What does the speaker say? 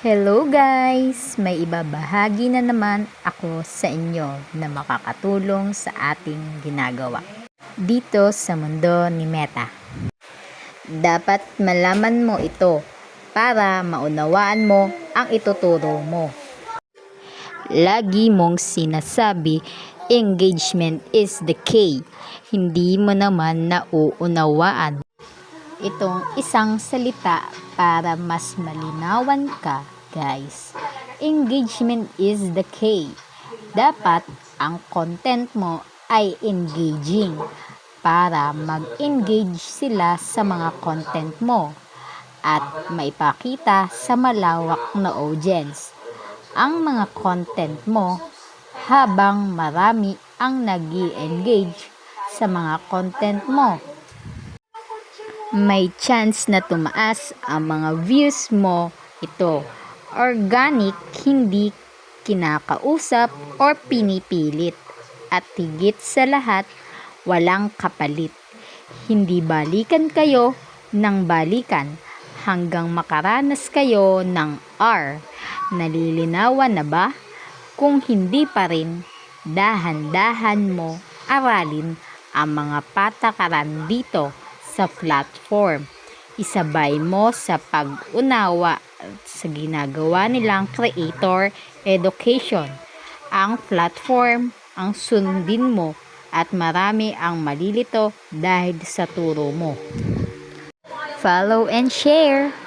Hello guys! May ibabahagi na naman ako sa inyo na makakatulong sa ating ginagawa dito sa mundo ni Meta. Dapat malaman mo ito para maunawaan mo ang ituturo mo. Lagi mong sinasabi, engagement is the key. Hindi mo naman nauunawaan itong isang salita para mas malinawan ka, guys. Engagement is the key. Dapat ang content mo ay engaging para mag-engage sila sa mga content mo at maipakita sa malawak na audience ang mga content mo habang marami ang nag-i-engage sa mga content mo. May chance na tumaas ang mga views mo. Ito, organic, hindi kinakausap or pinipilit. At higit sa lahat, walang kapalit. Hindi balikan kayo ng balikan hanggang makaranas kayo ng R. Nalilinawan na ba? Kung hindi pa rin, dahan-dahan mo aralin ang mga patakaran dito sa platform. Isabay mo sa pag-unawa sa ginagawa nilang creator education. Ang platform ang sundin mo at marami ang malilito dahil sa turo mo. Follow and share!